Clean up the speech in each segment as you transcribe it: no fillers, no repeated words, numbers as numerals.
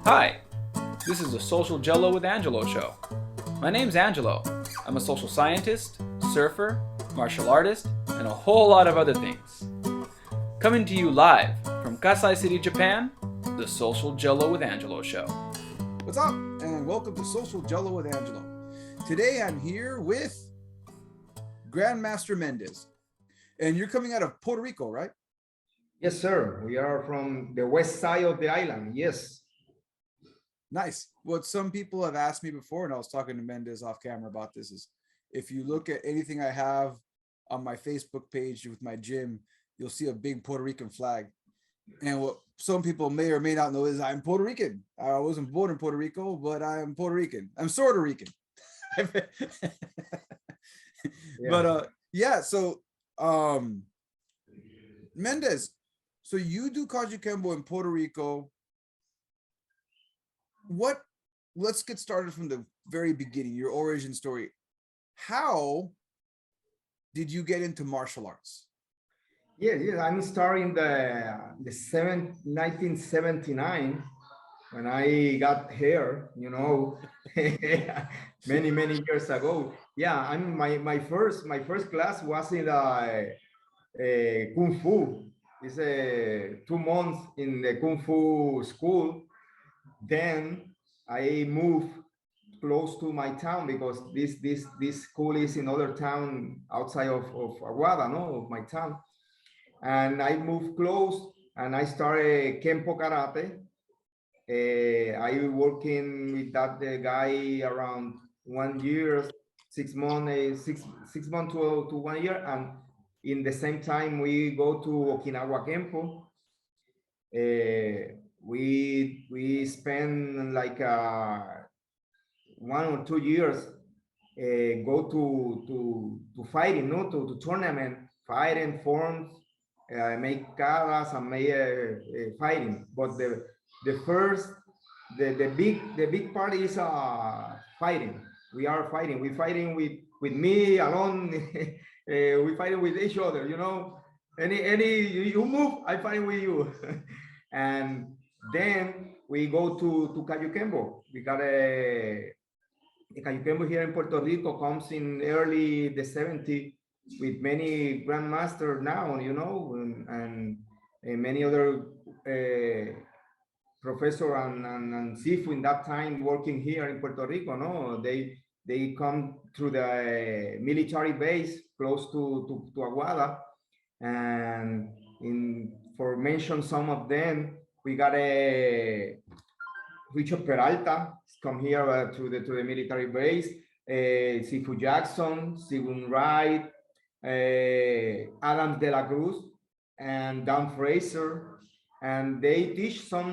Hi, this is the Social Gelo with Angelo show. My name's Angelo. I'm a social scientist, surfer, martial artist, and a whole lot of other things. Coming to you live from Kasai City, Japan, the Social Gelo with Angelo show. What's up? And welcome to Social Jello with Angelo. Today I'm here with Grandmaster Mendez. And you're coming out of Puerto Rico, right? Yes, sir. We are from the west side of the island. Yes. Nice. What some people have asked me before, and I was talking to Mendez off camera about this, is if you look at anything I have on my Facebook page with my gym, you'll see a big Puerto Rican flag. And what some people may or may not know is I'm Puerto Rican. I wasn't born in Puerto Rico, but I'm Puerto Rican. I'm sort of Rican. But so Mendez, so you do Kajukenbo in Puerto Rico. Let's get started from the very beginning, your origin story. How did you get into martial arts? Yeah. I'm starting the 1979 when I got here, many years ago. Yeah, I'm my first class was in the Kung Fu. It's 2 months in the Kung Fu school. Then I moved close to my town because this school is in other town outside of Aguada, of my town. And I moved close and I started Kempo Karate. I working with that guy around 1 year, 6 months, six months to 1 year. And in the same time, we go to Okinawa Kempo. We spend like 1 or 2 years go to fighting, to tournament, fighting forms, make caras and make fighting. But the big part is fighting. We are fighting. We fighting with me alone. We fighting with each other. Any you move, I fighting with you. And then we go to Kajukenbo. We got a Kajukenbo here in Puerto Rico comes in early the 70s with many grandmasters now, and many other professor and Sifu in that time working here in Puerto Rico. No, they come through the military base close to Aguada, and for mention some of them, we got a Rico Peralta come here to the military base, Sifu Jackson, Sigun Wright, Adam De La Cruz, and Dan Fraser, and they teach so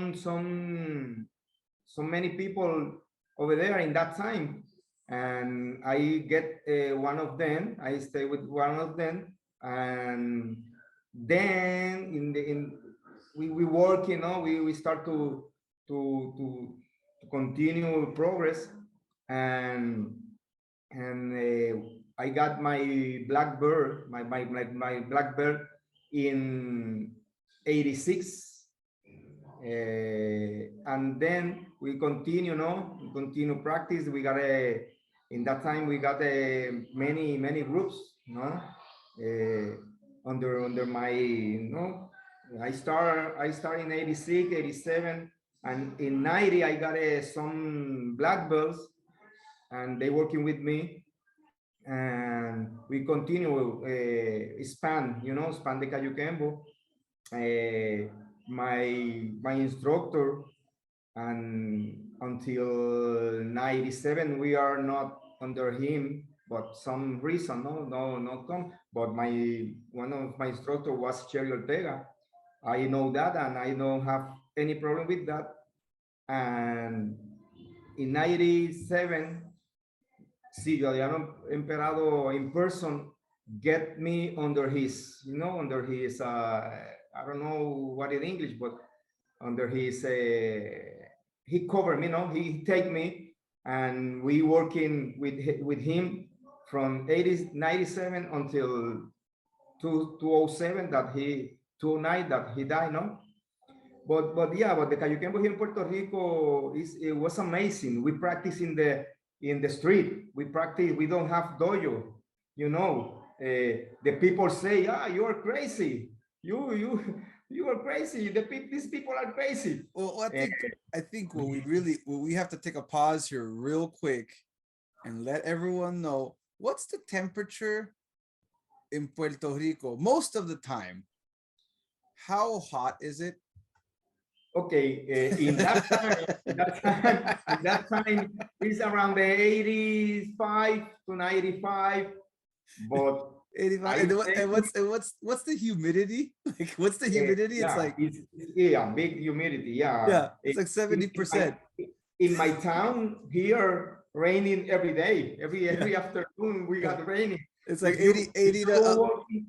many people over there in that time. And I get one of them. I stay with one of them, and then we work. We start to continue progress, and I got my black belt, my black belt in 86. And then we continue, practice. We got in that time we got many groups, under my, I start in 86, 87, and in 90 I got some black belts, and they working with me, and we continue expand the Kajukenbo. My instructor, and until 97 we are not under him, but some reason not come. But one of my instructor was Cherry Ortega. I know that, and I don't have any problem with that. And in 97, Adriano Emperado in person get me under his, I don't know what in English, but under his, he covered me, he take me, and we working with him from 97 until 2007 that he 2009 that he died, but yeah, but the Kajukenbo here in Puerto Rico it was amazing. We practice in the street. We practice. We don't have dojo. You know, the people say, "Ah, you are crazy. You are crazy. These people are crazy." Well, I think what we have to take a pause here real quick and let everyone know what's the temperature in Puerto Rico most of the time. How hot is it? Okay, in that time, it's around the 85 to 95, but 85. And what's the humidity? Like, what's the humidity? It's yeah, like, yeah, big humidity. yeah, it's like 70%. In my town here, raining every day. Every afternoon we got raining. It's like If 80 you to go walking,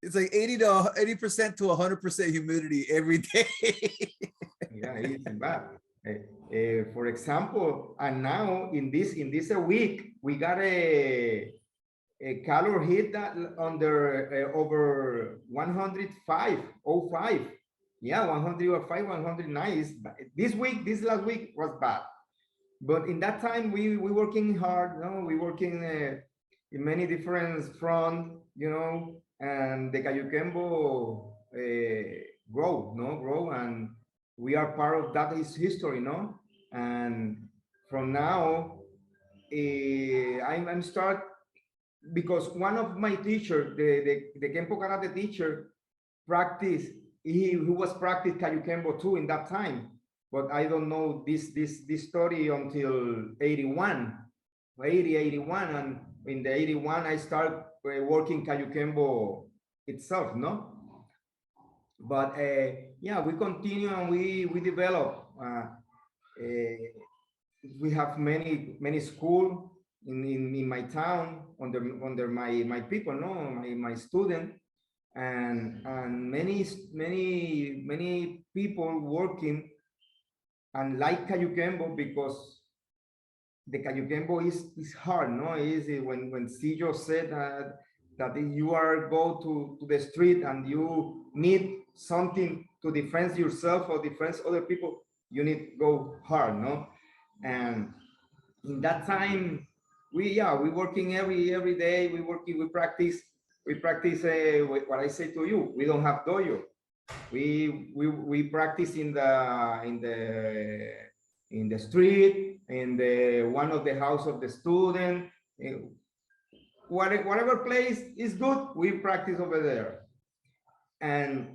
it's like 80% to 100% humidity every day. yeah, it's bad. For example, and now in this week we got a calor hit that under over 105, yeah, 105, 109 is this last week was bad, but in that time we working hard, we working in many different front, and the Kajukenbo grow, and we are part of that is history, and from now I'm start, because one of my teacher, the Kempo karate teacher, practice. He was practice Kajukenbo too in that time, but I don't know this story until 81, 81, and in the 81 I start working Kajukenbo itself, no. But yeah, we continue and we develop. We have many school in my town under my people, my student, and many people working and like Kajukenbo, because the Kajukenbo is hard, is when Sillo said that if you are go to the street and you need something to defend yourself or defend other people, you need to go hard, and in that time we working every day. We practice what I say to you. We don't have dojo. We practice in the street, in the one of the house of the student. Whatever place is good, we practice over there, and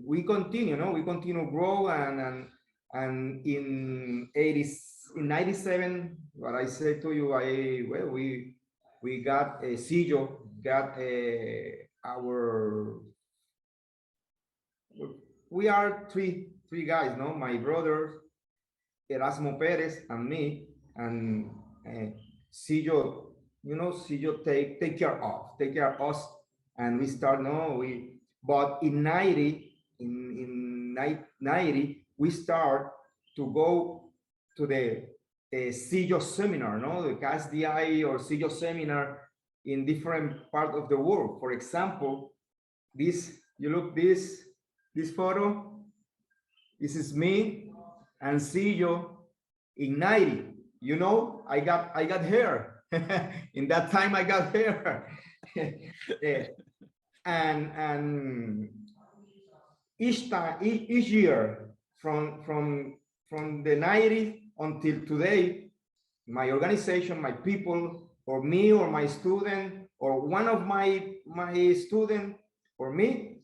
we continue, we continue grow, and in 97, what I said to you, we got a Sillo, got we are three guys, my brother Erasmo Perez and me, and Sillo, Sillo take care of us, and we start, but in 90, in 90, we start to go to the Sillo seminar, the KSDI or Sillo seminar in different part of the world. For example, you look this photo, this is me and Sillo in 90. I got hair. In that time I got hair. and each year from the 90s until today, my organization, my people, or me, or my student, or one of my student, or me,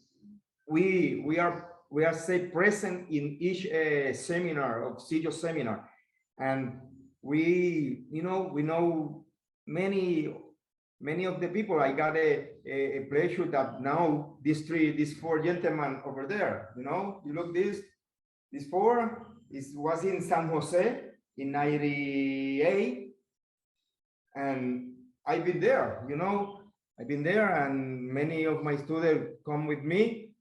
we are say present in each seminar of Sillo seminar, and we know many of the people. I got a pleasure that now these four gentlemen over there, you look this four, was in San Jose in 98, and I've been there, and many of my students come with me.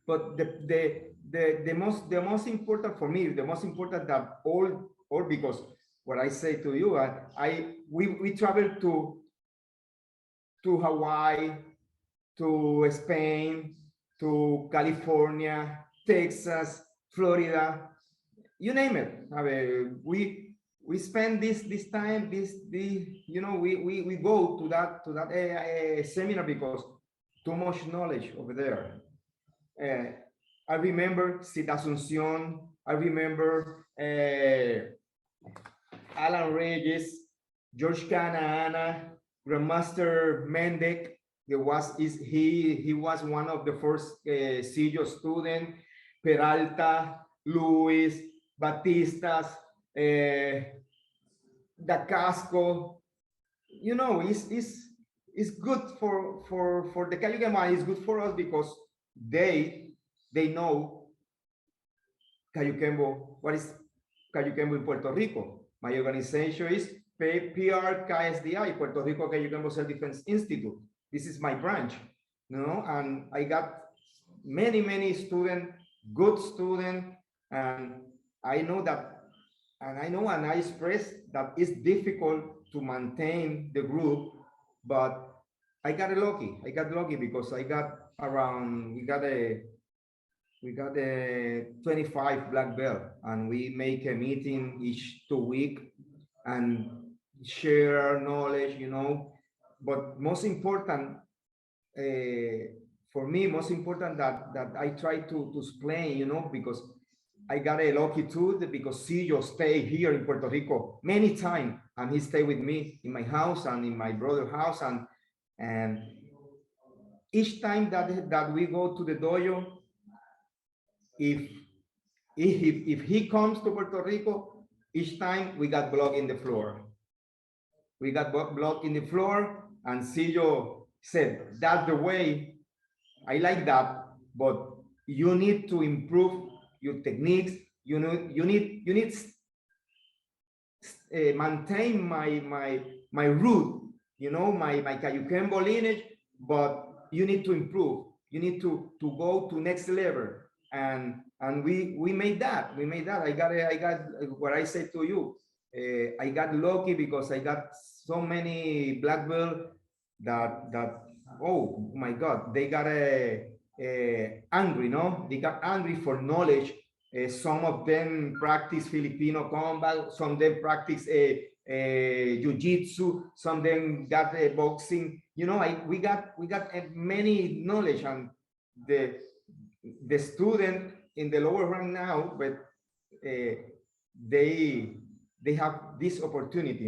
But the most important for me, the most important that all because what I say to you, we travel to Hawaii, to Spain, to California, Texas, Florida, you name it. I mean, we spend this time, we go to that seminar because too much knowledge over there. I remember Sid Asuncion. I remember Alan Reyes, George Canaana, Grandmaster Mendez. He was one of the first Sillo student. Peralta, Luis, Batistas, Da Casco. It's good for the Kajukenbo. It's good for us because they know Kajukenbo. What is Kajukenbo in Puerto Rico? My organization is PRKSDI, Puerto Rico Kajukenbo Self-Defense Institute. This is my branch, and I got many students, good students, and I know that, and I express that it's difficult to maintain the group, but I got lucky. I got lucky because we got a 25 black belt, and we make a meeting each 2 weeks and share knowledge, But most important for me, that I try to explain, because I got a lucky too, because Sillo stayed here in Puerto Rico many times, and he stayed with me in my house and in my brother's house, and each time that we go to the dojo, if he comes to Puerto Rico, each time we got blood in the floor. We got blood in the floor, and Sillo said, "That's the way. I like that, but you need to improve your techniques. You need maintain my root, my Kajukenbo lineage, but you need to improve. You need to go to next level." And we made that. I got what I said to you. I got lucky because I got so many black belt that oh my God, they got angry, no? They got angry for knowledge. Some of them practice Filipino combat, some of them practice jiu-jitsu, some of them got boxing. We got many knowledge, and the student in the lower rank now, but they have this opportunity,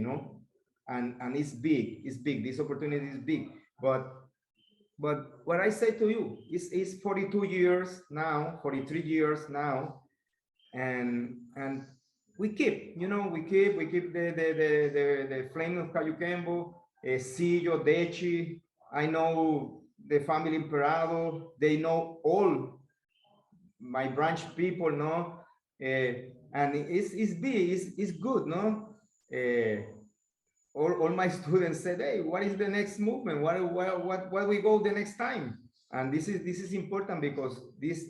and it's big. This opportunity is big, but what I say to you is 42 years now, 43 years now, and we keep the flame of Kajukenbo, Sillo, Dechi. I know the family Imperado. They know all my branch people, and it's big, it's good, all my students said, "Hey, what is the next movement? What we go the next time?" And this is important because this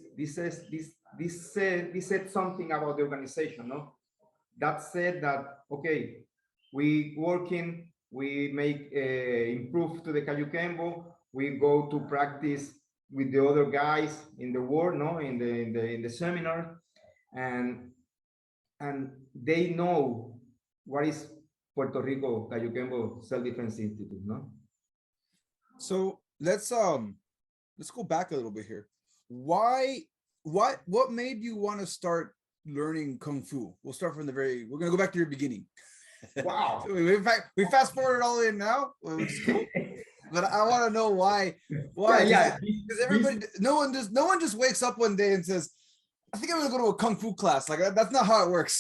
said something about the organization, That said that, okay, we working, we make improve to the Kajukenbo, we go to practice with the other guys in the world, in the seminar, and they know what is Puerto Rico Kajukenbo Self-Defense Institute, So let's go back a little bit here. What made you want to start learning Kung Fu? We're gonna go back to your beginning. Wow. we fast forward all in now, which is cool. But I want to know why. Yeah. Because everybody, no one just wakes up one day and says, "I think I'm gonna go to a Kung Fu class." Like that's not how it works.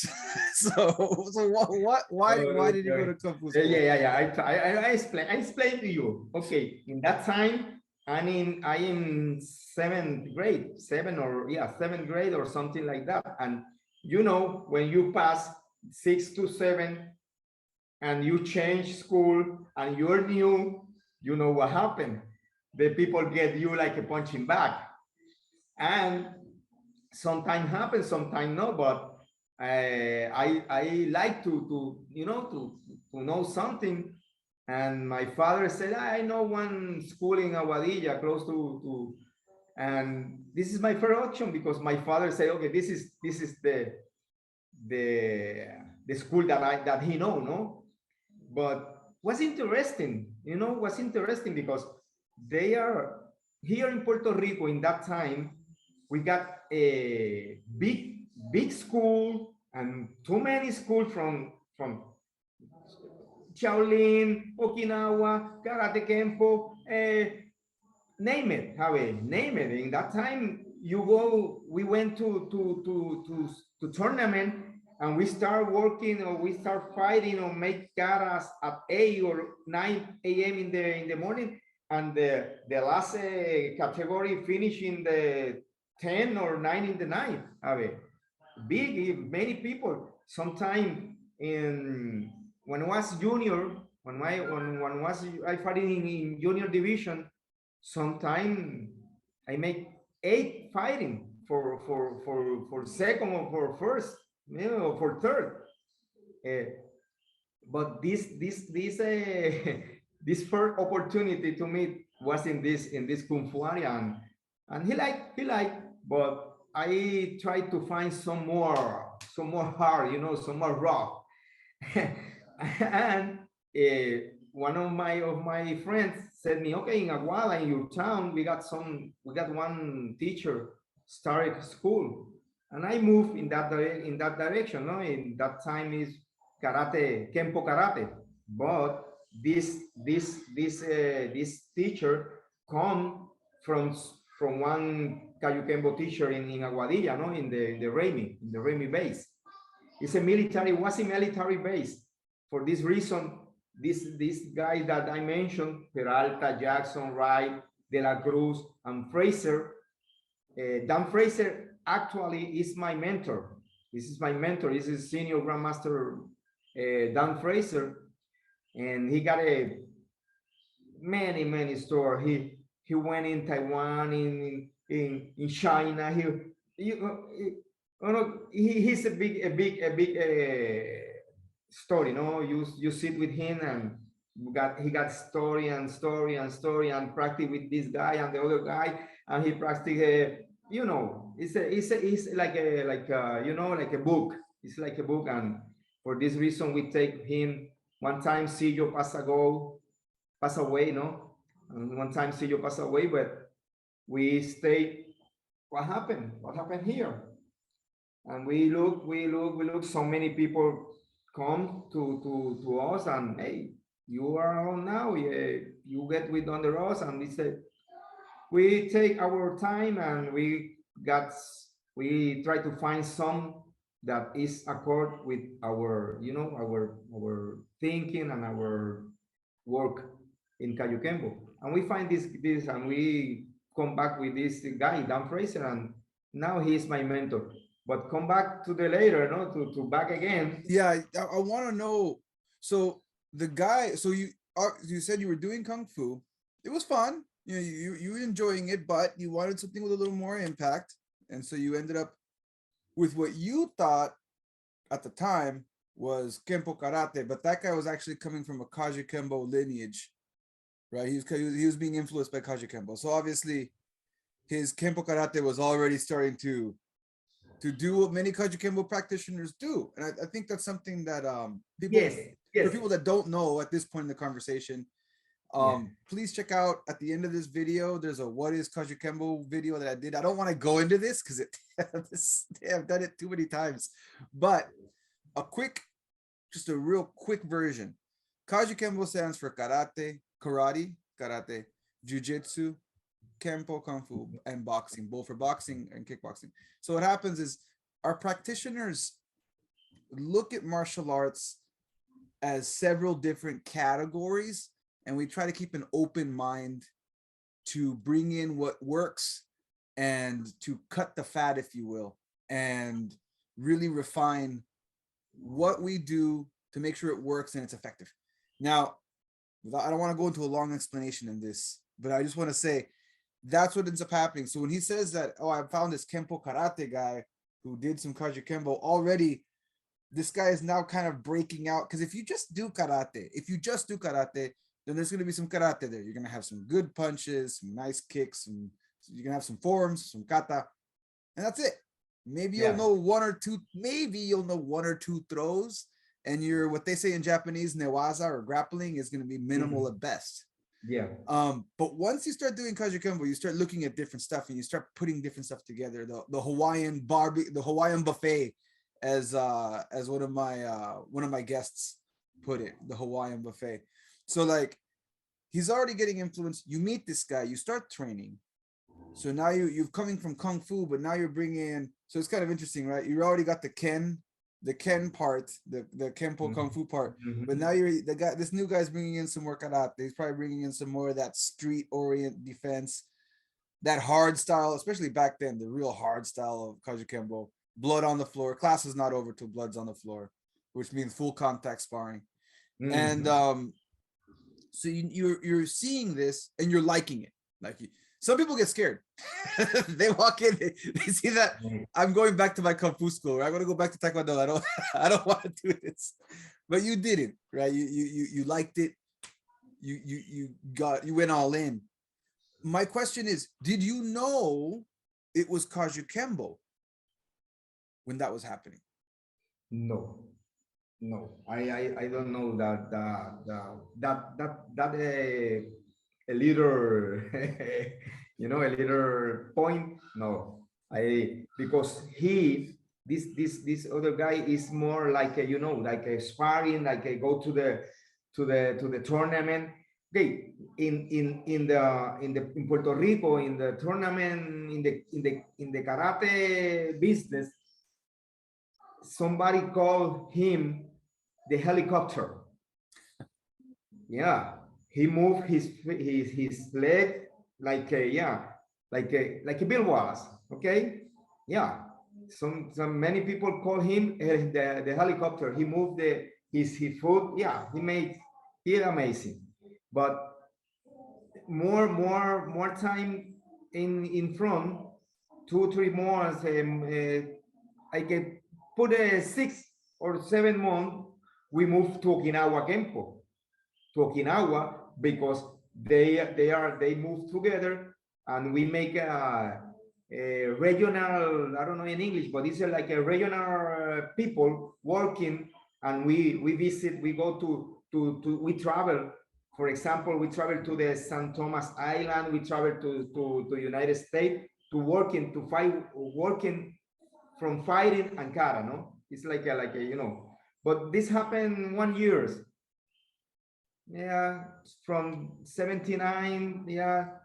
Why did you go to Kung Fu school? Yeah. I explain to you. Okay, in that time, I am seventh grade or something like that. And when you pass 6 to 7 and you change school and you're new, you know what happened. The people get you like a punching bag, and sometimes happens, sometimes no. But I like to know something. And my father said, "I know one school in Aguadilla, close to And this is my first option because my father said, okay, this is the the school that he no. But what's interesting, what's interesting because they are here in Puerto Rico in that time. We got a big school and too many schools from Shaolin, Okinawa, Karate Kempo, name it, Javi, name it. In that time, we went to tournament and we start working or we start fighting or make caras at 8 or 9 a.m. in the morning, and the last category finish in the 10 or 9 in the night. Javi. Big, many people. Sometime in when I was junior, when was I fighting in junior division, sometime I make 8 fighting for second or for first, for third. But this this first opportunity to meet was in this kung fu area, and he liked, but I tried to find some more hard, some more rough. And one of my friends said me, okay, in Aguada, in your town, we got one teacher started school, and I moved in that direction. No, in that time is karate, Kempo karate, but this teacher come from one Kajukenbo teacher in Aguadilla, no, in the Remy base. It's a military base. For this reason, this guy that I mentioned, Peralta, Jackson, Wright, De La Cruz, and Fraser, Dan Fraser actually is my mentor. This is my mentor. This is senior grandmaster Dan Fraser, and he got a many store. He went in Taiwan, in China. He's a big story. No, you sit with him and he got story and practice with this guy and the other guy, and he practice. It's like a book. It's like a book, and for this reason we take him. One time Sillo pass away, no, and one time Sillo passed away, but we stayed. What happened here? And we look. So many people come to us, and hey, you are on now. Yeah, you get with under us, and we said we take our time and we try to find some that is accord with our our thinking and our work in Kajukenbo, and we find this and we come back with this guy Dan Fraser, and now he's my mentor. But come back to the later, no, to back again. Yeah, I want to know. So the guy, so you said you were doing kung fu. It was fun. You were enjoying it, but you wanted something with a little more impact, and so you ended up with what you thought at the time was Kempo karate, but that guy was actually coming from a Kajukenbo lineage, right? He was being influenced by Kajukenbo, so obviously his Kempo karate was already starting to do what many Kajukenbo practitioners do. And I think that's something that for people that don't know at this point in the conversation, please check out at the end of this video, there's a what is Kajukenbo video that I did. I don't want to go into this because I've done it too many times, but just a real quick version. Kajukenbo stands for karate, jiu-jitsu, Kempo, Kung Fu, and boxing, both for boxing and kickboxing. So what happens is our practitioners look at martial arts as several different categories, and we try to keep an open mind to bring in what works and to cut the fat, if you will, and really refine what we do to make sure it works and it's effective. Now, I don't want to go into a long explanation in this, but I just want to say, that's what ends up happening. So when he says that, oh, I found this Kempo karate guy who did some Kajukenbo already, this guy is now kind of breaking out. Because if you just do karate, then there's going to be some karate there. You're going to have some good punches, some nice kicks, some So you can have some forms, some kata, and that's it. Maybe you'll Yeah. know one or two. Maybe you'll know one or two throws, and your what they say in Japanese newaza or grappling is going to be minimal at best. Yeah. But once you start doing Kajukenbo, you start looking at different stuff and you start putting different stuff together. The Hawaiian the Hawaiian buffet, as one of my guests put it, the Hawaiian buffet. So like he's already getting influence. You meet this guy, you start training. So now you're coming from Kung Fu, but now you're bringing in, so it's kind of interesting, right? You already got the Ken part, the Kenpo Kung Fu part, but now this new guy's bringing in some more karate. He's probably bringing in some more of that street orient defense, that hard style, especially back then, the real hard style of Kajukenbo. Blood on the floor. Class is not over till blood's on the floor, which means full contact sparring. And so you're seeing this and you're liking it. Like some people get scared. They walk in, they see that I'm going back to my Kung Fu school. Right? I'm gonna go back to Taekwondo. I don't want to do this. But you didn't, right? You liked it. You went all in. My question is, did you know it was Kajukenbo when that was happening? No, I don't know that a little a little point. No, because this other guy is more like a, like a sparring, like a go to the tournament. Okay, in Puerto Rico, in the tournament, in the karate business, somebody called him the helicopter. Yeah, he moved his leg like a Bill Wallace. Okay, yeah. Some many people call him the helicopter. He moved his foot. Yeah, he amazing. But more time in front, 2-3 months. I can put a 6 or 7 months. We moved to Okinawa Kempo, because they move together, and we make a regional, I don't know in English, but it's like a regional people working, and we visit, we go to we travel. For example, we travel to the St. Thomas Island, we travel to United States to working from fighting and kata, no? It's like a. But this happened 1 year. Yeah, from 79,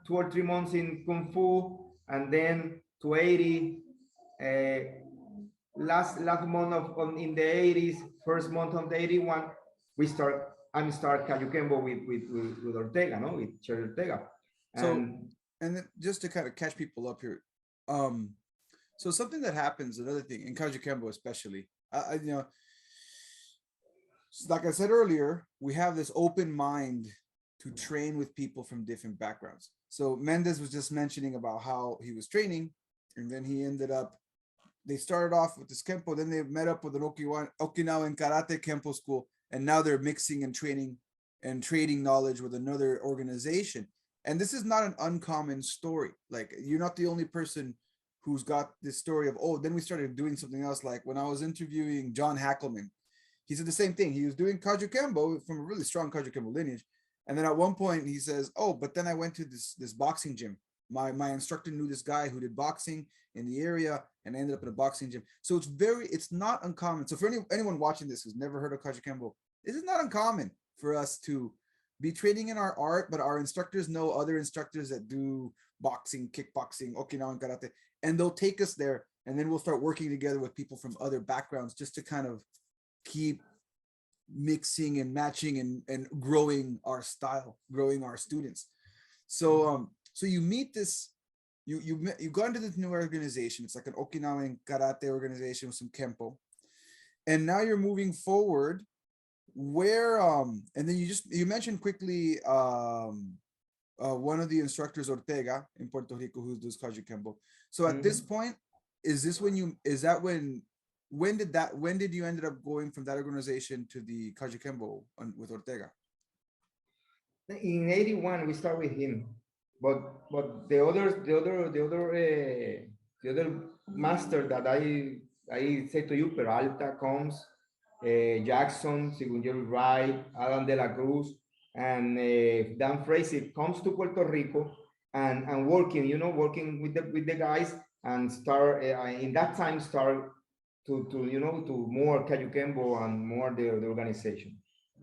2 or 3 months in Kung Fu, and then to 80. Last month in the 80s, first month of the 81, I'm start Kajukenbo with Ortega, no, with Cherry Ortega. And then just to kind of catch people up here, so something that happens, another thing in Kajukenbo especially, like I said earlier, we have this open mind to train with people from different backgrounds. So Mendez was just mentioning about how he was training, and then he ended up, they started off with this Kempo, then they met up with an Okinawan Karate Kempo school, and now they're mixing and training and trading knowledge with another organization. And this is not an uncommon story. Like, you're not the only person who's got this story of, oh, then we started doing something else. Like when I was interviewing John Hackelman, he said the same thing. He was doing Kajukenbo from a really strong Kajukenbo lineage. And then at one point he says, oh, but then I went to this boxing gym. My instructor knew this guy who did boxing in the area, and I ended up in a boxing gym. So it's not uncommon. So for anyone watching this who's never heard of Kajukenbo, this is not uncommon for us to be training in our art, but our instructors know other instructors that do boxing, kickboxing, Okinawan karate, and they'll take us there, and then we'll start working together with people from other backgrounds just to kind of keep mixing and matching and growing our style, growing our students. So you meet this, you go into this new organization. It's like an Okinawan karate organization with some Kempo, and now you're moving forward. Where and then you mentioned quickly one of the instructors, Ortega, in Puerto Rico, who does Kajukenbo. So at this point, when did you ended up going from that organization to the Kajukenbo with Ortega? In 81, we start with him. but the other master that I say to you, Peralta comes, Jackson, según Jerry Wright, Adam de la Cruz, and Dan Fraser comes to Puerto Rico and working, working with the guys and start in that time start to more Kajukenbo and more the organization.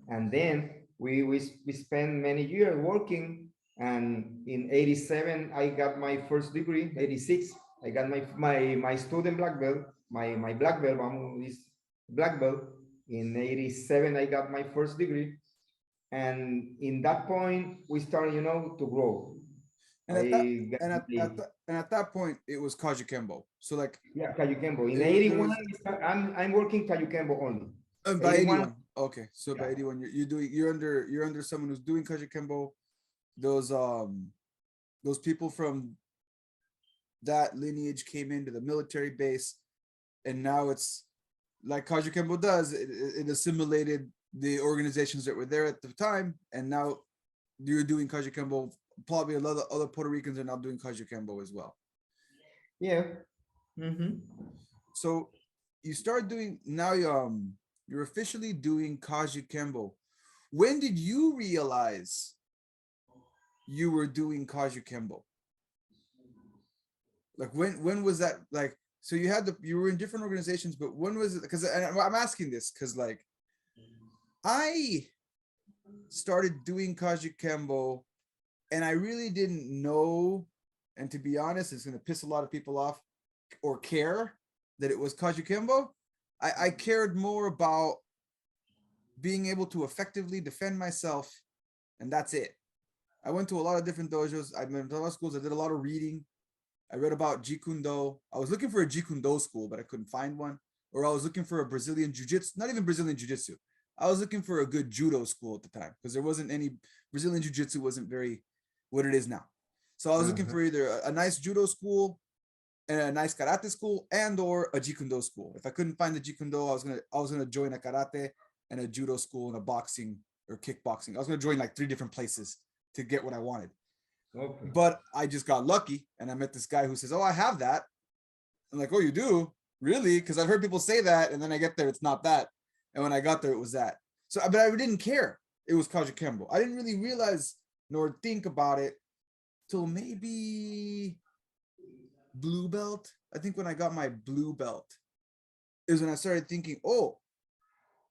And then we spent many years working. And in 87, I got my first degree. 86, I got my student black belt, my black belt, is black belt. In 87, I got my first degree. And in that point, we started, to grow. And at that point, it was Kajukenbo. So like, yeah, Kajukenbo. In there 81, was, I'm working Kajukenbo only. by 81, 81. Okay, so by yeah. 81, you're under someone who's doing Kajukenbo. Those people from that lineage came into the military base, and now it's like Kajukenbo does. It assimilated the organizations that were there at the time, and now you're doing Kajukenbo. Probably a lot of other Puerto Ricans are now doing Kajukenbo as well. Yeah. Mm-hmm. So you start doing now. You're officially doing Kajukenbo. When did you realize you were doing Kajukenbo? Like when was that? Like, so you were in different organizations, but when was it? Because I'm asking this because like I started doing Kajukenbo and I really didn't know, and to be honest, it's going to piss a lot of people off or care that it was Kajukenbo. I cared more about being able to effectively defend myself, and that's it. I went to a lot of different dojos. I went to a lot of schools. I did a lot of reading. I read about Jikundo. I was looking for a Jikundo school, but I couldn't find one. Or I was looking for a Brazilian Jiu-Jitsu, not even Brazilian Jiu-Jitsu. I was looking for a good judo school at the time because there wasn't any, Brazilian Jiu-Jitsu wasn't very what it is now. So I was looking for either a nice judo school and a nice karate school and or a Jikundo school. If I couldn't find the Jikundo, I was gonna join a karate and a judo school and a boxing or kickboxing. I was gonna join like 3 different places to get what I wanted. Okay. But I just got lucky and I met this guy who says, "Oh, I have that." I'm like, "Oh, you do? Really?" Because I've heard people say that, and then I get there, it's not that. And when I got there, it was that. So, but I didn't care. It was Kajukenbo. I didn't really realize nor think about it till maybe blue belt. I think when I got my blue belt is when I started thinking, oh,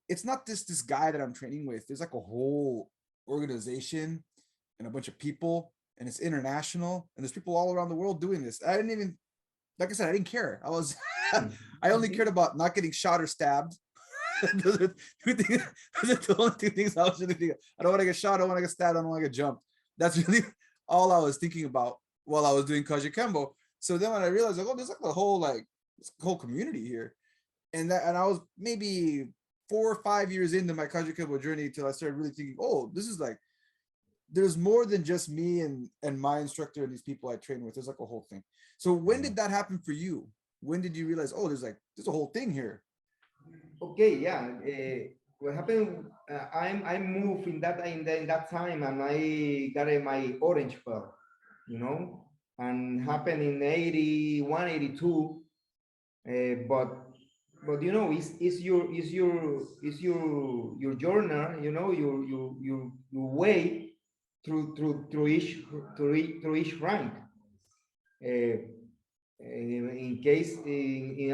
it's not this guy that I'm training with. There's like a whole organization and a bunch of people, and it's international, and there's people all around the world doing this. I didn't even, like I said, I didn't care. I only cared about not getting shot or stabbed. Those are the only 2 things I was really thinking. I don't want to get shot. I don't want to get stabbed. I don't want to get jumped. That's really all I was thinking about while I was doing Kajukenbo. So then when I realized, like, oh, there's like a whole community here, and I was maybe 4 or 5 years into my Kajukenbo journey till I started really thinking, oh, this is like, there's more than just me and my instructor and these people I train with. There's like a whole thing. So when did that happen for you? When did you realize, oh, there's a whole thing here? Okay, yeah. What happened? I moved in that time, and I got my orange belt, and happened in 81, 82. But it's your journey, your way through each rank. In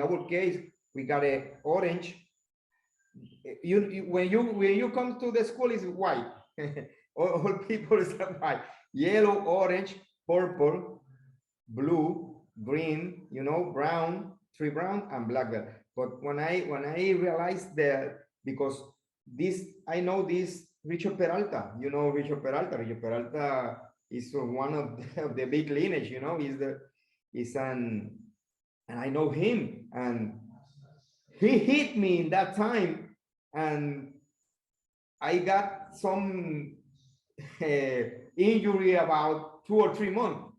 our case, we got a orange. When you come to the school, is white. all people is white. Yellow, orange, purple, blue, green, brown, 3 brown, and black belt. But when I realized that, because I know this Rico Peralta, Rico Peralta is one of the big lineage, and I know him, and he hit me in that time, and I got some injury about 2 or 3 months,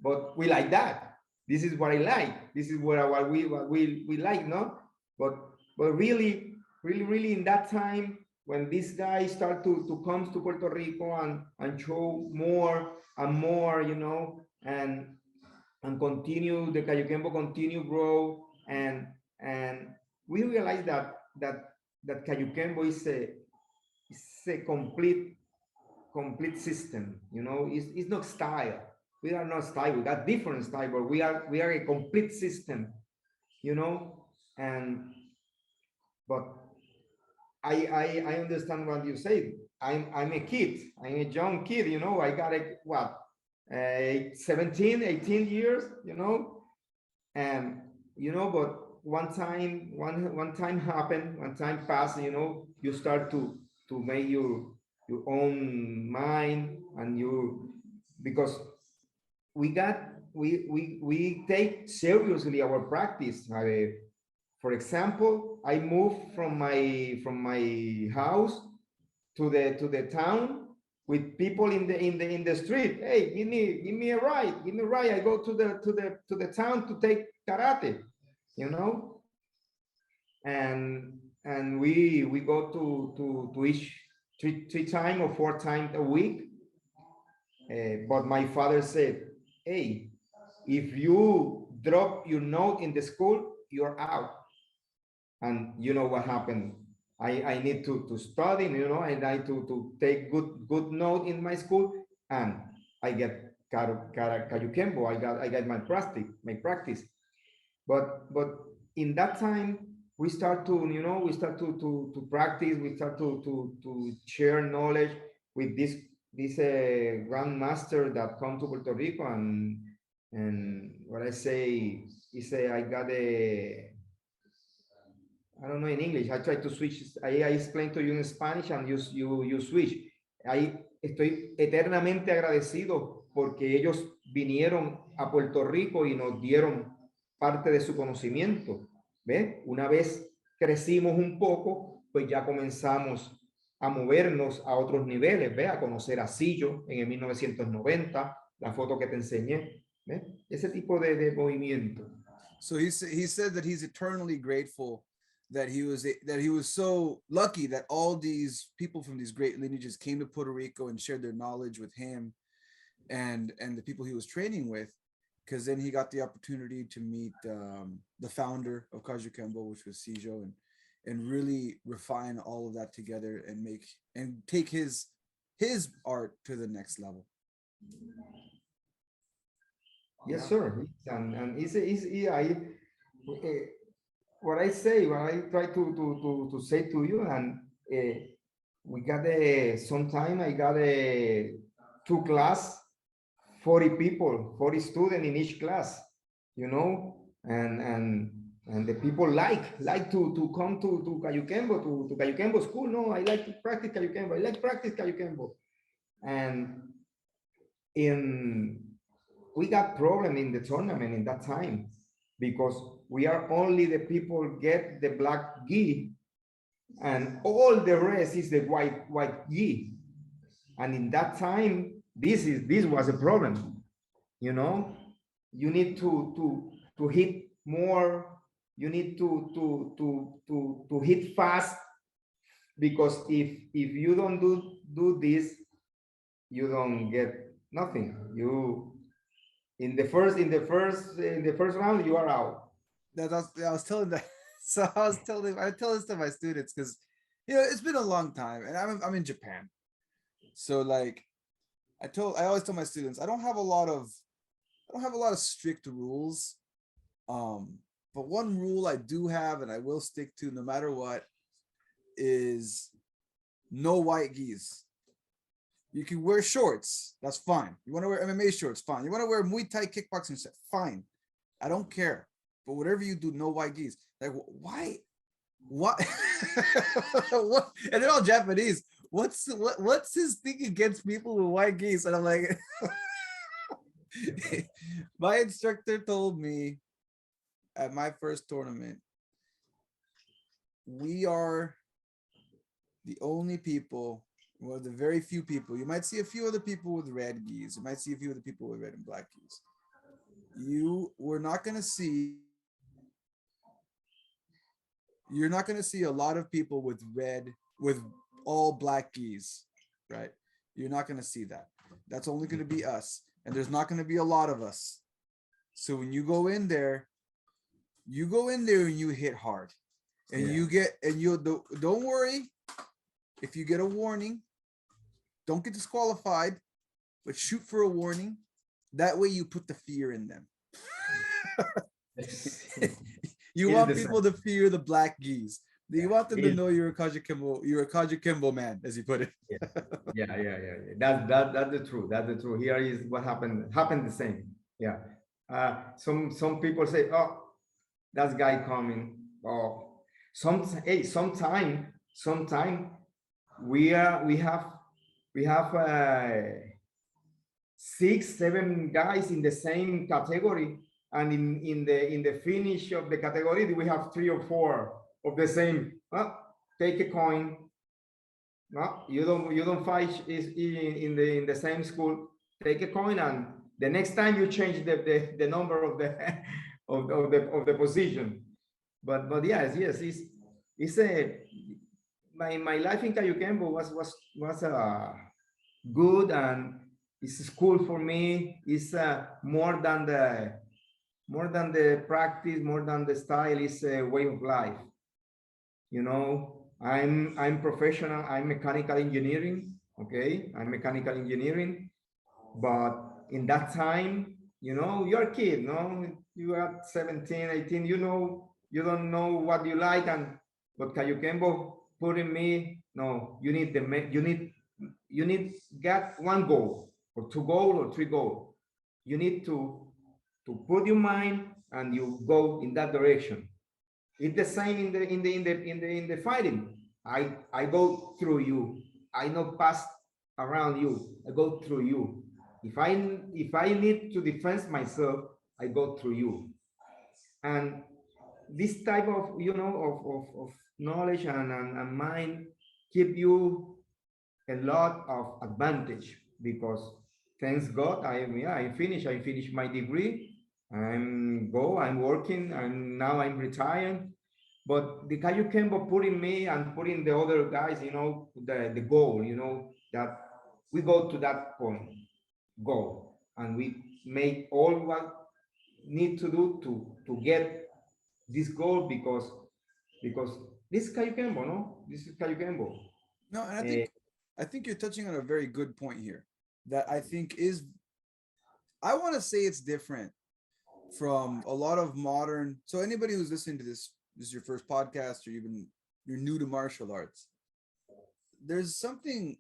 but we like that. This is what I like. This is what we like, no? But really in that time, when this guy start to come to Puerto Rico and show more and more, you know, and continue the Kajukenbo continue grow, and we realize that Kajukenbo is a complete system, you know. It's not style. We are not style. We got different style, but we are a complete system, you know. And but I understand what you say. I'm a kid. I'm a young kid, you know. I got a what 17, 18 years, you know. And you know, but one time happened, one time passed, you know. You start to make your own mind, and you, because we take seriously our practice. For example, I moved from my house to the town with people in the street. Hey, give me a ride, give me a ride. I go to the town to take karate, you know. And we go to each three times or four times a week. But my father said, hey, if you drop your note in the school, you're out. And you know what happened? I need to study, you know, and I to take good note in my school, and I get Kajukenbo. I got my practice. But in that time, we start to, you know, we start to practice. We start to share knowledge with this grandmaster that come to Puerto Rico, and what I say, he say I got I don't know in English. I try to switch. I explain to you in Spanish, and you switch. Ahí estoy eternamente agradecido porque ellos vinieron a Puerto Rico y nos dieron parte de su conocimiento. ¿Ve? Una vez crecimos un poco, pues ya comenzamos a movernos a otros niveles, ¿ve? A conocer a Sillo en el 1990, la foto que te enseñé, ¿ve? Ese tipo de movimiento. So he said that he's eternally grateful that he was so lucky that all these people from these great lineages came to Puerto Rico and shared their knowledge with him and the people he was training with, because then he got the opportunity to meet the founder of Kajukenbo, which was Sijo, and really refine all of that together and take his art to the next level. Yes, sir. And what I say, what I try to say to you, and we got sometime I got two class, 40 people, 40 students in each class, you know, and the people like to come to Kajukenbo, to Kajukenbo school. No, I like to practice Kajukenbo. I like practice Kajukenbo. And we got problem in the tournament in that time, because we are only the people get the black gi, and all the rest is the white gi. And in that time, this was a problem. You know, you need to hit more. You need to hit fast, because if you don't do this, you don't get nothing. You in the first round, you are out. I was telling that. So I tell this to my students, because you know it's been a long time, and I'm in Japan. So like I always tell my students, I don't have a lot of strict rules. But one rule I do have, and I will stick to no matter what, is no white gis. You can wear shorts, that's fine. You want to wear MMA shorts, fine. You want to wear Muay Thai kickboxing shit, fine. I don't care. But whatever you do, no white gis. Like, why? What? What? And they're all Japanese. What's his thing against people with white gis? And I'm like, my instructor told me at my first tournament, we are the only people, well, the very few people. You might see a few other people with red gis. You might see a few other people with red and black gis. You're not going to see a lot of people with all black gis, right? You're not going to see that. That's only going to be us. And there's not going to be a lot of us. So when you go in there and you hit hard. And Yeah. you get, and you don't worry if you get a warning, don't get disqualified, but shoot for a warning. That way you put the fear in them. You It is want the people same. to fear the black geese. You Yeah. want them It to is. know you're a Kajukenbo man, as you put it. Yeah. That's the truth. That's the truth. Here is what happened the same. Yeah. Some people say, oh, that guy coming. Oh, sometime we have 6, 7 guys in the same category, and in the finish of the category we have 3 or 4 of the same. Take a coin. No, you don't fight is in the same school. Take a coin, and the next time you change the number of the of the position. But yes, it's a my life in Kajukenbo was good, and it's school for me. It's more than the practice, more than the style. It's a way of life. I'm professional. I'm mechanical engineering. Okay, I'm mechanical engineering. But in that time, you're a kid. No, you are 17, 18. You don't know what you like, and but Kajukenbo put in me. No, you need get one goal or 2 goal or 3 goal. You need to put your mind and you go in that direction. It's the same in the fighting. I go through you. I not pass around you. I go through you. If I need to defend myself, I go through you. And this type of of knowledge and mind keep you a lot of advantage, because thanks God I finished my degree. I'm working, and now I'm retired. But the Kajukenbo putting me and putting the other guys, the goal, that we go to that point, go, and we make all what need to do to get this goal, because this is Kajukenbo, no? This is Kajukenbo. No, and Eh, I think you're touching on a very good point here that I think is, I want to say it's different from a lot of modern. So anybody who's listening to this is your first podcast, or even you're new to martial arts. There's something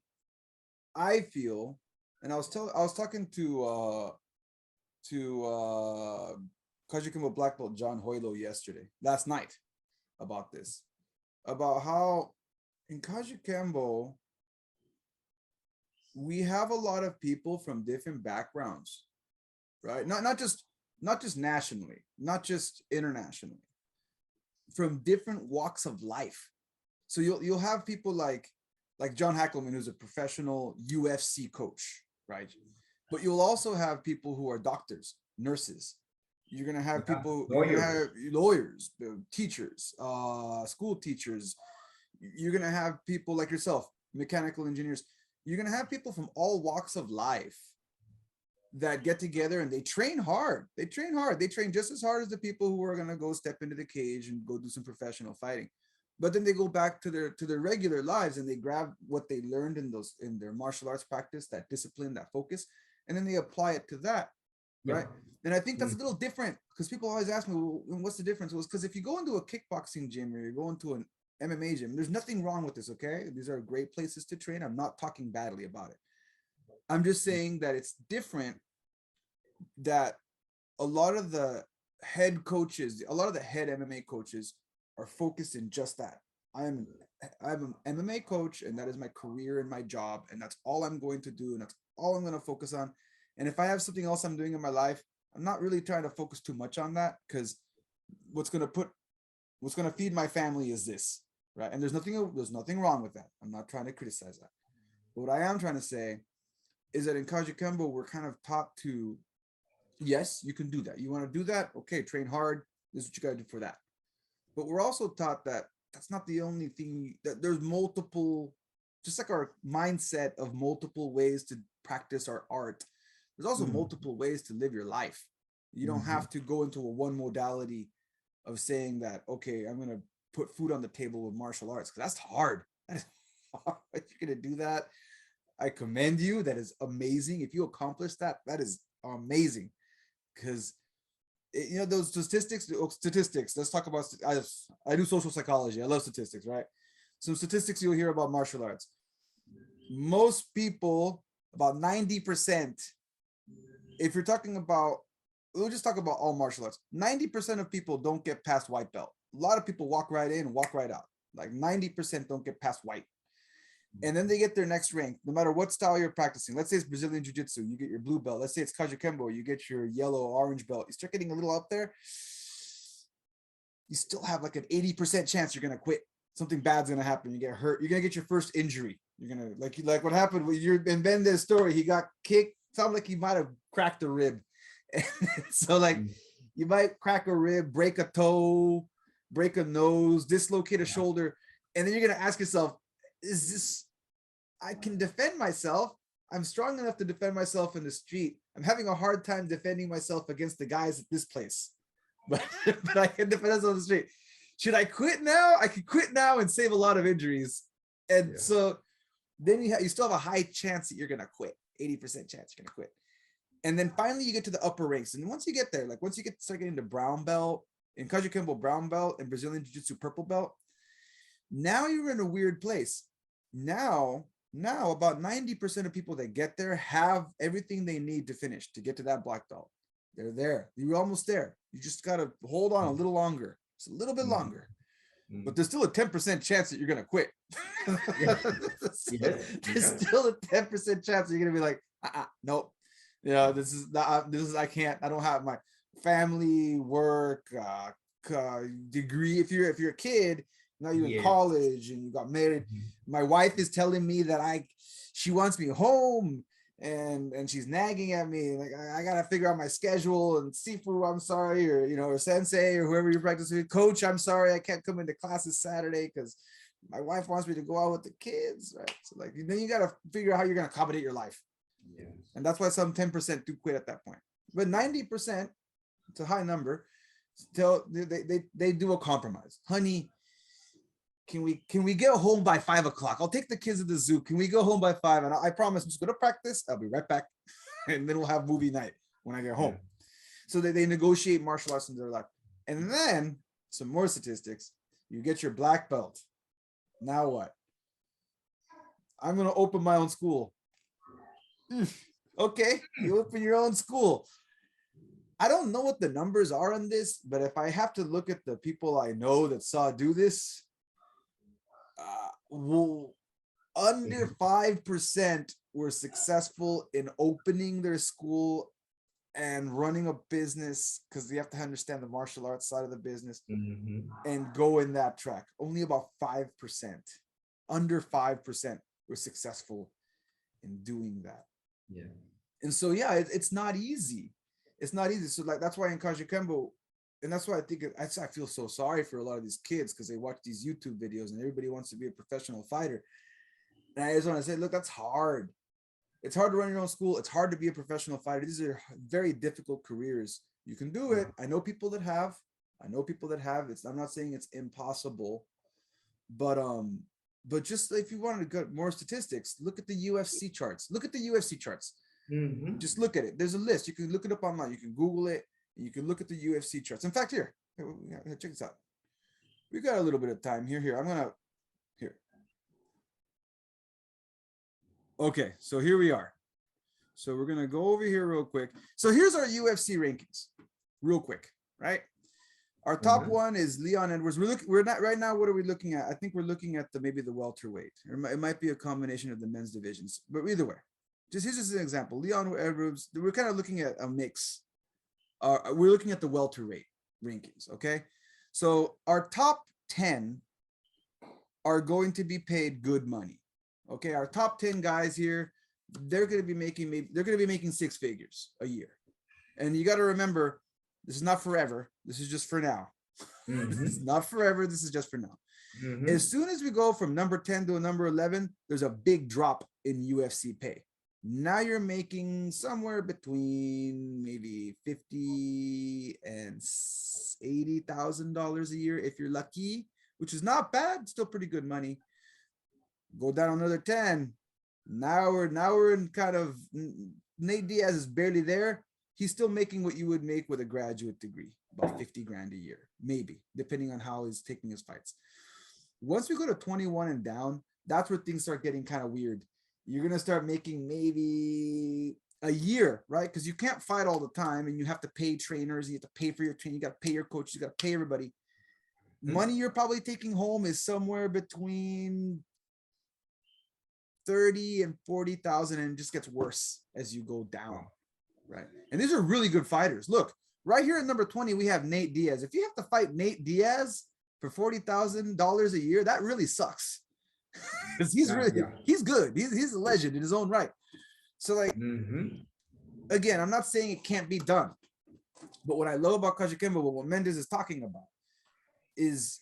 I feel, and I was talking to Kajukenbo black belt John Hoylo last night, about this, about how in Kajukenbo we have a lot of people from different backgrounds, right? Not just nationally, not just internationally, from different walks of life. So you'll have people like John Hackleman, who's a professional UFC coach, right? But you'll also have people who are doctors, nurses. You're gonna have people. You're gonna lawyers. have lawyers, teachers, school teachers. You're gonna have people like yourself, mechanical engineers. You're gonna have people from all walks of life that get together and they train hard. They train just as hard as the people who are gonna go step into the cage and go do some professional fighting. But then they go back to their regular lives and they grab what they learned in their martial arts practice, that discipline, that focus, and then they apply it to that, Yeah. right? And I think that's a Mm. little different, because people always ask me, well, what's the difference? Well, because if you go into a kickboxing gym or you go into an MMA gym, there's nothing wrong with this, okay? These are great places to train. I'm not talking badly about it. I'm just saying that it's different, that a lot of the head coaches, a lot of the head MMA coaches are focused in just that. I'm an MMA coach, and that is my career and my job, and that's all I'm going to do, and that's all I'm going to focus on. And if I have something else I'm doing in my life, I'm not really trying to focus too much on that, because what's going to feed my family is this, right? And there's nothing wrong with that. I'm not trying to criticize that. But what I am trying to say is that in Kajukenbo, we're kind of taught to, yes, you can do that. You want to do that? Okay, train hard. This is what you got to do for that. But we're also taught that that's not the only thing, that there's multiple just like our mindset of multiple ways to practice our art, there's also multiple ways to live your life. You don't have to go into a one modality of saying that, okay, I'm going to put food on the table with martial arts, because that's hard. That is hard. You're going to do that. I commend you. That is amazing. If you accomplish that, that is amazing. Because, you know, those statistics, let's talk about, I do social psychology. I love statistics, right? Some statistics you'll hear about martial arts. Most people, about 90%, if you're talking about, we'll just talk about all martial arts, 90% of people don't get past white belt. A lot of people walk right in, walk right out. Like 90% don't get past white. And then they get their next rank, no matter what style you're practicing. Let's say it's Brazilian Jiu-Jitsu, you get your blue belt. Let's say it's Kajukenbo, you get your yellow, orange belt. You start getting a little up there, you still have like an 80% chance you're going to quit. Something bad's going to happen. You get hurt. You're going to get your first injury. You're going to, like what happened with your in Mendez story. He got kicked. Sounded like he might have cracked a rib. And so like you might crack a rib, break a toe, break a nose, dislocate a shoulder. And then you're going to ask yourself, is this, I can defend myself. I'm strong enough to defend myself in the street. I'm having a hard time defending myself against the guys at this place, but I can defend myself on the street. Should I quit now? I could quit now and save a lot of injuries. And so then you still have a high chance that you're going to quit, 80% chance you're going to quit. And then finally you get to the upper ranks. And once you get there, like once you start getting to brown belt, in Kajukenbo brown belt and Brazilian Jiu-Jitsu purple belt, now you're in a weird place. Now about 90% of people that get there have everything they need to finish, to get to that black belt. They're there. You're almost there. You just got to hold on a little longer. It's a little bit longer, but there's still a 10% chance that you're going to quit. There's still a 10% chance that you're going to be like, nope. You know, this is, I can't, I don't have my family, work, degree. If you're a kid, now you're in college and you got married. My wife is telling me that she wants me home, and she's nagging at me. Like I gotta figure out my schedule. And Sifu, I'm sorry, or or Sensei, or whoever you practice with, Coach, I'm sorry, I can't come into classes Saturday because my wife wants me to go out with the kids. Right? So like then you gotta figure out how you're gonna accommodate your life. And that's why some 10% do quit at that point. But 90%, it's a high number. Still, they do a compromise. Honey, can we get home by 5 o'clock? I'll take the kids to the zoo. Can we go home by 5? And I promise I'm just gonna practice. I'll be right back. And then we'll have movie night when I get home. So they negotiate martial arts in their life. And then some more statistics. You get your black belt. Now what? I'm gonna open my own school. Okay, you open your own school. I don't know what the numbers are on this, but if I have to look at the people I know that saw do this, under 5% were successful in opening their school and running a business, because you have to understand the martial arts side of the business and go in that track. Only about 5%, under 5% were successful in doing that. And so it's not easy. It's not easy. So like that's why in Kajukenbo, and that's why I feel so sorry for a lot of these kids, because they watch these YouTube videos and everybody wants to be a professional fighter. And I just want to say, look, that's hard. It's hard to run your own school. It's hard to be a professional fighter. These are very difficult careers. You can do it. I know people that have. I'm not saying it's impossible, but just if you wanted to get more statistics, look at the UFC charts. Just look at it. There's a list. You can look it up online. You can Google it. You can look at the UFC charts. In fact, here, check this out. We got a little bit of time here. Here. Okay, so here we are. So we're gonna go over here real quick. So here's our UFC rankings, real quick, right? Our top one is Leon Edwards. We're not right now. What are we looking at? I think we're looking at maybe the welterweight. It might be a combination of the men's divisions, but either way, here's just an example. Leon Edwards. We're kind of looking at a mix. We're looking at the welterweight rankings. Okay, so our top 10 are going to be paid good money. Okay, our top 10 guys here, they're going to be making 6 figures a year. And you got to remember, this is not forever. This is just for now. It's not forever. This is just for now. As soon as we go from number 10 to a number 11, there's a big drop in UFC pay. Now you're making somewhere between maybe $50,000 and $80,000 a year if you're lucky, which is not bad. Still pretty good money. Go down another 10. Now we're in kind of, Nate Diaz is barely there. He's still making what you would make with a graduate degree, about 50 grand a year, maybe, depending on how he's taking his fights. Once we go to 21 and down, that's where things start getting kind of weird. You're going to start making maybe a year, right? Because you can't fight all the time and you have to pay trainers. You have to pay for your training. You got to pay your coaches. You got to pay everybody. Money you're probably taking home is somewhere between 30 and 40,000, and it just gets worse as you go down, right? And these are really good fighters. Look, right here at number 20, we have Nate Diaz. If you have to fight Nate Diaz for $40,000 a year, that really sucks. Because he's he's good. He's a legend in his own right. So like, again, I'm not saying it can't be done, but what I love about Kajukenbo, what Mendez is talking about, is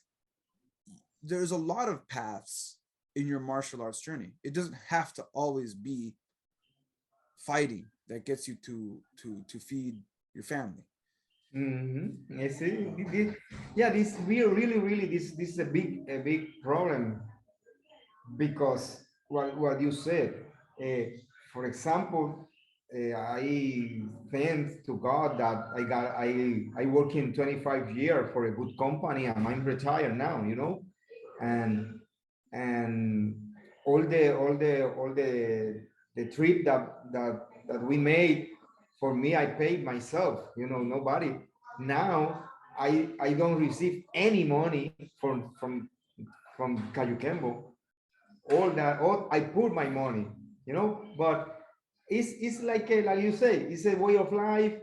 there's a lot of paths in your martial arts journey. It doesn't have to always be fighting that gets you to feed your family. I see. This really this is a big problem, because what you said, for example, I thank to God that I work in 25 years for a good company, and I'm retired now, and all the trip that we made, for me, I paid myself, nobody. Now I don't receive any money from Kajukenbo. All I put my money, but it's like you say, it's a way of life.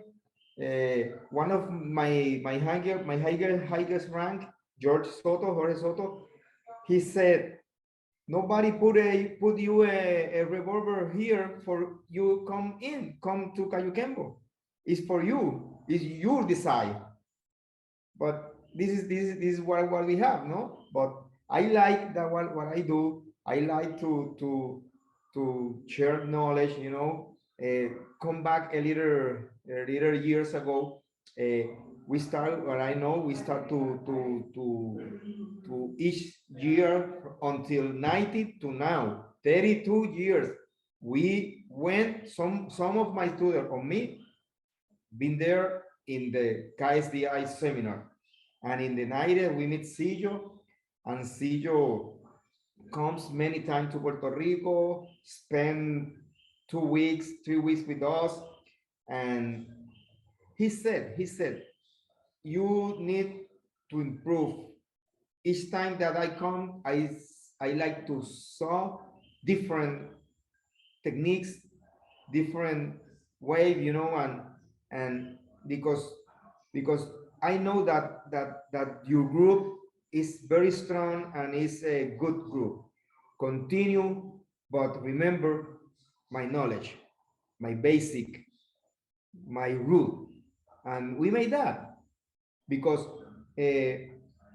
One of my highest rank, Jorge Soto, he said, nobody put you a revolver here for you come to Kajukenbo. It's for you. It's your decide. But this is what we have, no? But I like that what I do. I like to share knowledge, come back a little years ago. We start, what I know, we start to each year until 90 to now, 32 years. We went, some of my students or me, been there in the KSDI seminar. And in the 90s, we meet Sillo, and Sillo comes many times to Puerto Rico, spend 2 weeks, 3 weeks with us. And he said, you need to improve. Each time that I come, I like to saw different techniques, different way, and because I know that your group is very strong and is a good group. Continue, but remember my knowledge, my basic, my root, and we made that. Because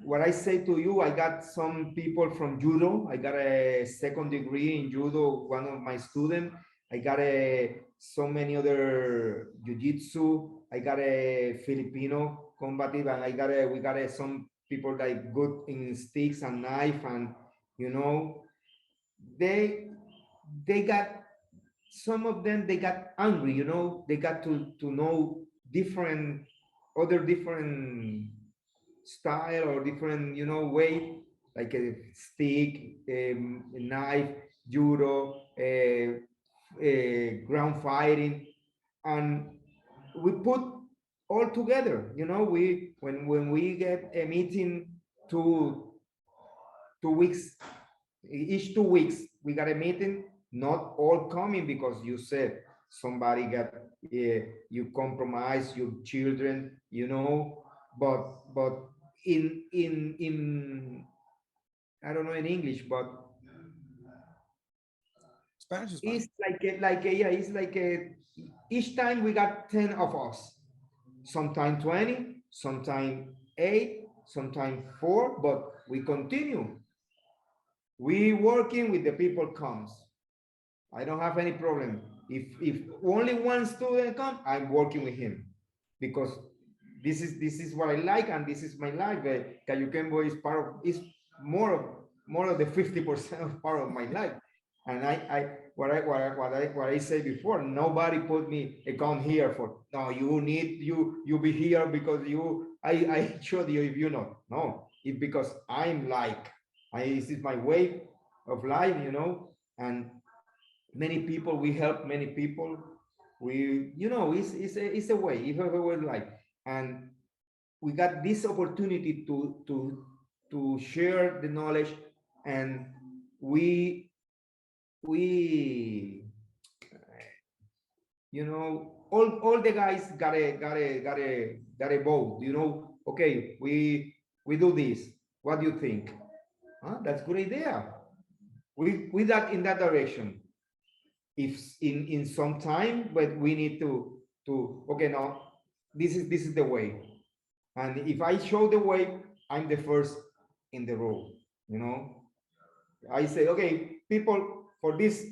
what I say to you, I got some people from judo. I got a second degree in judo, one of my students. I got so many other jiu-jitsu. I got a Filipino combative, and we got some people like good in sticks and knife, and they got, some of them, they got angry, they got to know different style or different, way, like a stick, a knife, judo, ground fighting, and we put all together. We when we get a meeting 2 weeks, each 2 weeks we got a meeting. Not all coming because you said somebody got you compromise your children, but in I don't know in English, but Spanish is fine. it's it's like each time we got 10 of us, sometime 20, sometime 8, sometimes 4, but we continue. We working with the people comes. I don't have any problem. If only one student come, I'm working with him because this is what I like and this is my life. Kajukenbo is is more of the 50% of part of my life. And what I say before, nobody put me account here for no, you be here because I showed you if you know. No, it's because I'm like this is my way of life, and many people, we help many people. It's a way, it's a way of life. And we got this opportunity to share the knowledge, and we all the guys got a vote, okay, we do this, what do you think? That's a good idea. We that in that direction. If in some time, but we need to okay, now this is the way, and if I show the way, I'm the first in the row. I say, okay, people, for this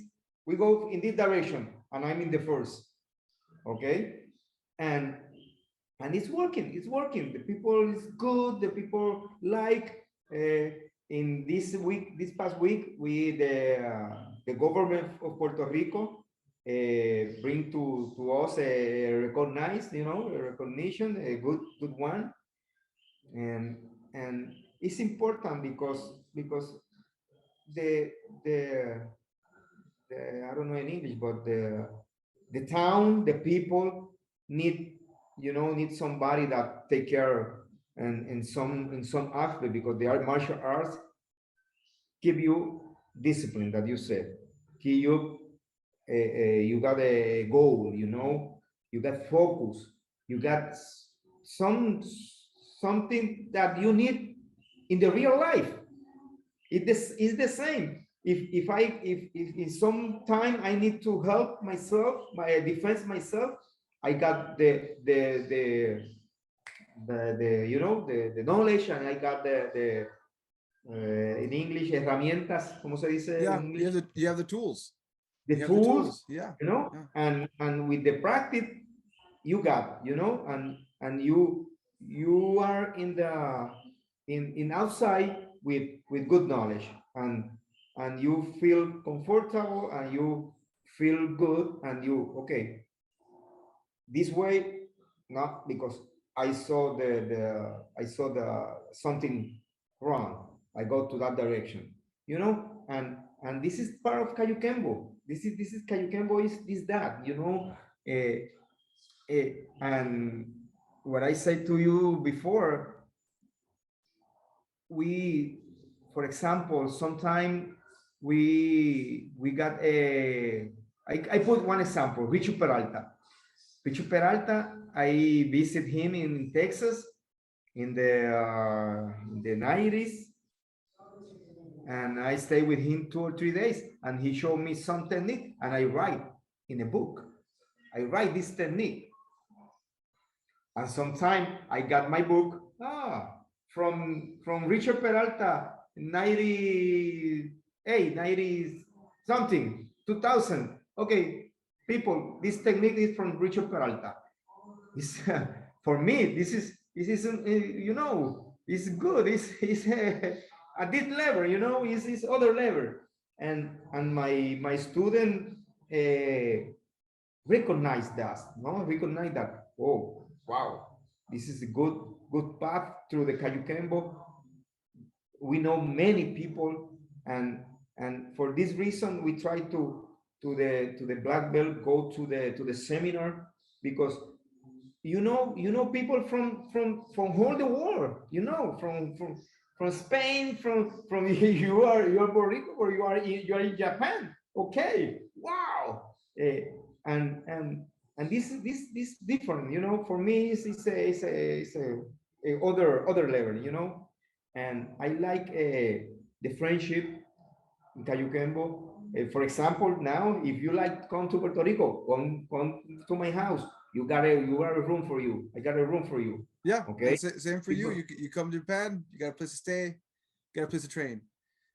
we go in this direction, and I'm in the first. Okay, and it's working. It's working. The people is good. The people like. In this past week, the government of Puerto Rico bring to us a recognition, a good one, and it's important because the I don't know in English, but the town, the people need somebody that take care and in some aspect, because they are martial arts give you discipline, that you said, give you you got a goal, you got focus, you got something that you need in the real life. It's the same. If in some time I need to help myself, defense myself, I got the knowledge, and I got the in English, herramientas, ¿cómo se dice? Yeah, En English? you have the tools. The You have tools, Yeah. Yeah. And with the practice you got, and you are in the in outside with good knowledge, and you feel comfortable, and you feel good, and you okay. This way, not because I saw the something wrong, I go to that direction, and this is part of Kajukenbo. This is Kajukenbo is that, and what I said to you before, for example, sometime we got I put one example, Richo Peralta. Richo Peralta, I visit him in Texas in the 90s, and I stay with him 2 or 3 days, and he showed me some technique, and I write in a book. I write this technique, and sometime I got my book from Richard Peralta, 98, 90 something, 2000. Okay, people, this technique is from Richard Peralta. It's, for me, this is it's good. It's a deep level, it's other level, and my student recognize that, recognize that. Oh, wow, this is a good path through the Kajukenbo. We know many people, and for this reason we try to the black belt, go to the seminar, because people from all the world, from Spain, from you are Puerto Rico, or you are in Japan. Okay, wow, and this different, for me it's a other level, and I like the friendship in Kajukenbo. For example, now if you like come to Puerto Rico, come to my house. You got a room for you. I got a room for you. Yeah, Okay. and same for you. You come to Japan, you got a place to stay, you got a place to train,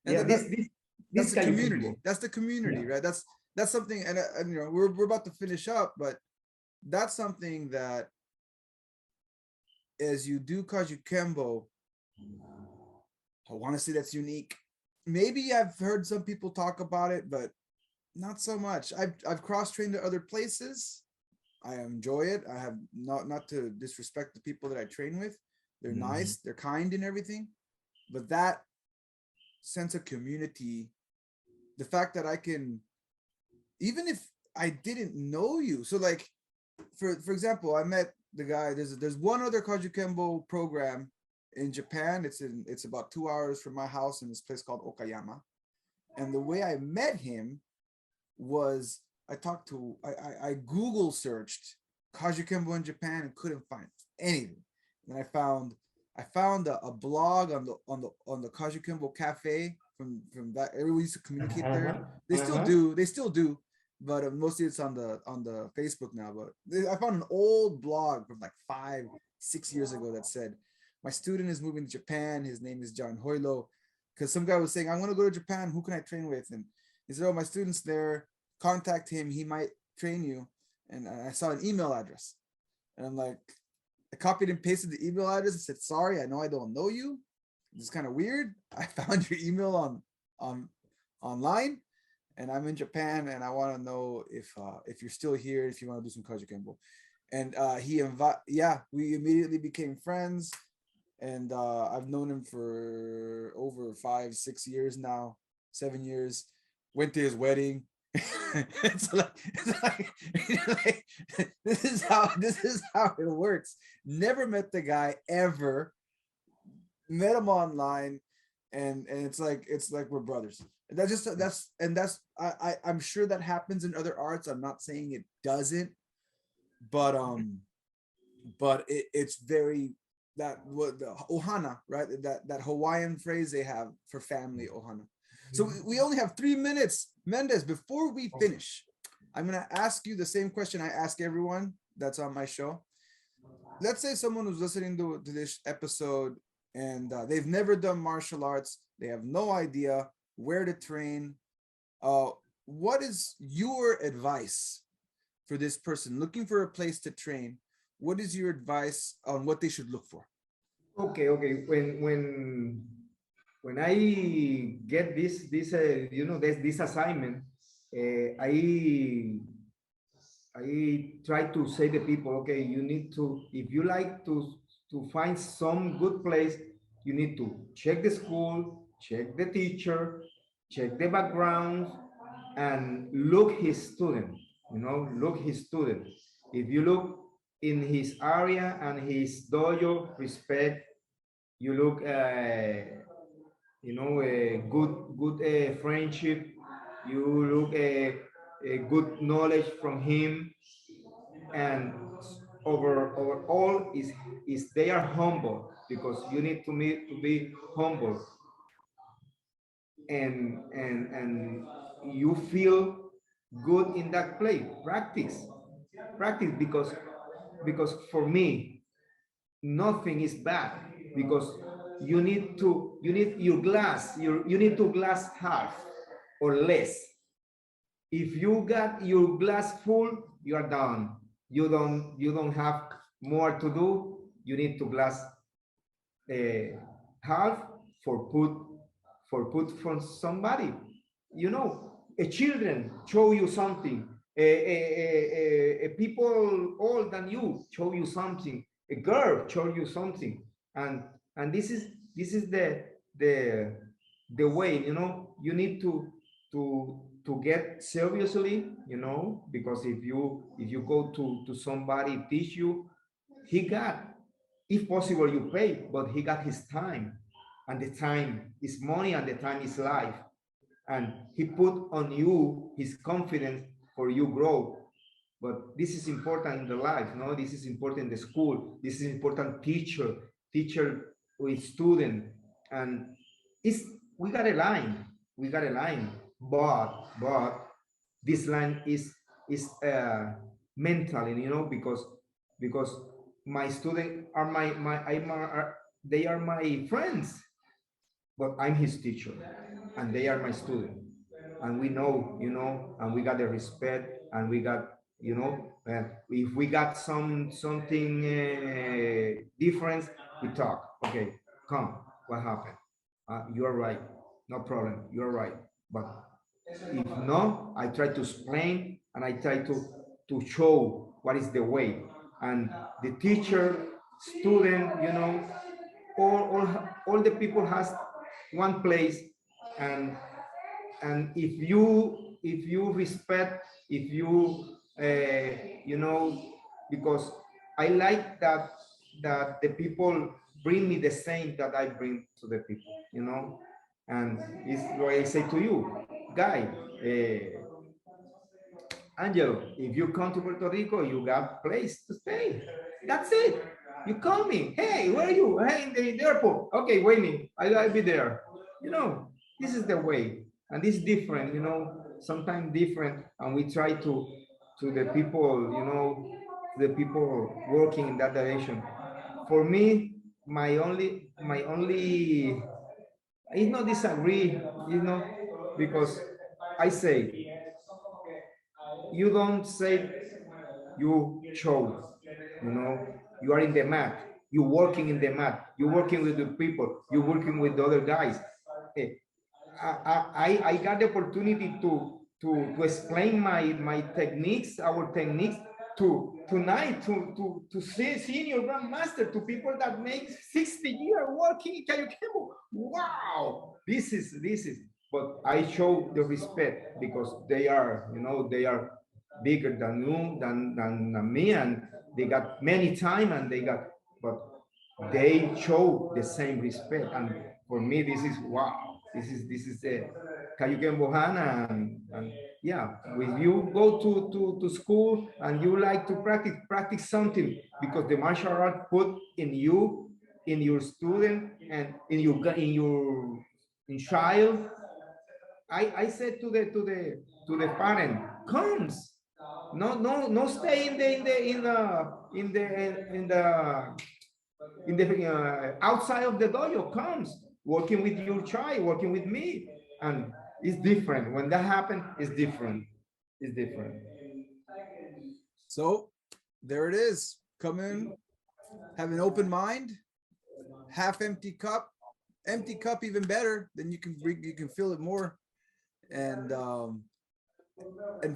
and Yeah, that's this the Kajukenbo. community. That's the Yeah. community, right? That's something, and you know we're about to finish up, but that's something that as you do Kajukenbo, I want to say that's unique. Maybe I've heard some people talk about it, but not so much. I've cross trained to other places. I enjoy it. I have not to disrespect the people that I train with. They're nice, they're kind and everything. But that sense of community, the fact that I can, even if I didn't know you. So like for example, I met the guy. There's one other Kajukenbo program in Japan. It's about 2 hours from my house in this place called Okayama. And the way I met him was I Google searched Kajukenbo in Japan and couldn't find anything. And I found a blog on the Kajukenbo cafe from that. Everyone used to communicate there. They still do, but mostly it's on the Facebook now. But I found an old blog from like 5-6 years ago that said my student is moving to Japan. His name is John Hoilo. Because some guy was saying, I want to go to Japan. Who can I train with? And he said, oh, my student's there. Contact him. He might train you. And I saw an email address. And I'm like, I copied and pasted the email address and said, sorry, I know I don't know you. It's kind of weird. I found your email on online and I'm in Japan and I want to know if you're still here, if you want to do some Kajukenbo. And we immediately became friends. And I've known him for over 5-6 years now, 7 years. Went to his wedding. it's like this is how it works. Never met the guy ever. Met him online, and it's like we're brothers. I'm sure that happens in other arts. I'm not saying it doesn't, but it's very that what the ohana, right? That Hawaiian phrase they have for family, ohana. So we only have 3 minutes, Mendez. Before we finish, I'm gonna ask you the same question I ask everyone that's on my show. Let's say someone who's listening to this episode and they've never done martial arts, they have no idea where to train. What is your advice for this person looking for a place to train? What is your advice on what they should look for? Okay. When I get this assignment, I try to say to people, okay, you need to, if you like to find some good place, you need to check the school, check the teacher, check the background, and look his student. Look his student. If you look in his area and his dojo, respect. You look, a good friendship. You look a good knowledge from him, and overall is they are humble, because you need to be humble, and you feel good in that place. Practice, because for me nothing is bad, because you need your glass, you need to glass half or less. If you got your glass full, you are done. You don't have more to do. You need to glass half for put from somebody. A children show you something. A people older than you show you something. A girl show you something, and this is the way. You need to get seriously. Because if you go to somebody teach you, he got, if possible you pay, but he got his time, and the time is money, and the time is life, and he put on you his confidence for you grow. But this is important in the life. No, this is important in the school. This is important, teacher with student. And it's we got a line, but this line is mentally, because my students are they are my friends, but I'm his teacher, and they are my student, and we know, and we got the respect, and we got, if we got something different, we talk. Okay, come, what happened? You are right, no problem. You are right, but if no, I try to explain, and I try to show what is the way, and the teacher, student, all the people has one place, and if you respect, if you because I like that the people bring me the same that I bring to the people, and it's what I say to you, guy, Angelo, if you come to Puerto Rico, you got place to stay. That's it. You call me. Hey, where are you? Hey, in the airport. Okay, wait me. I'll be there. This is the way, and this is different. Sometimes different, and we try to the people. The people working in that direction. For me, my only is not disagree. Because I say, you don't say, you show, you are in the mat, you're working in the mat, you're working with the people, you're working with the other guys. Eh, I got the opportunity to explain my techniques, our techniques, tonight to senior grandmaster, to people that make 60 years working in Kajukenbo. Wow, this is. But I show the respect because they are bigger than you, than me, and they got many time, and but they show the same respect. And for me, this is wow. This is a Kajukenbo Hana, and yeah, when you go to school and you like to practice something, because the martial art put in you, in your student, and in child. I said to the parent, comes, no stay in the outside of the dojo, comes working with your child, working with me, and it's different. When that happens, it's different. It's different. So there it is. Come in, have an open mind, half empty cup, empty cup even better. Then you can fill it more, and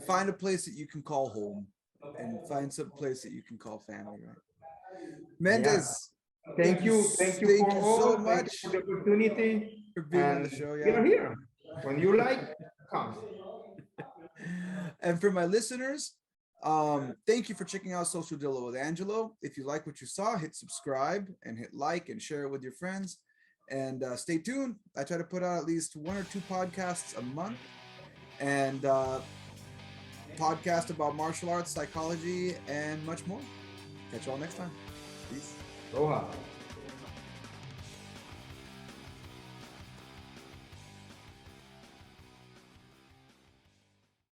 find a place that you can call home, and find some place that you can call family. Right, Mendez. Thank you for so all. Thank much you for the opportunity for being on and the show. we Yeah. are here. When you like, come. And for my listeners, thank you for checking out Social Gelo with Angelo. If you like what you saw, hit subscribe and hit like and share it with your friends. And stay tuned. I try to put out at least 1 or 2 podcasts a month, and podcast about martial arts, psychology, and much more. Catch you all next time. Peace. Aloha.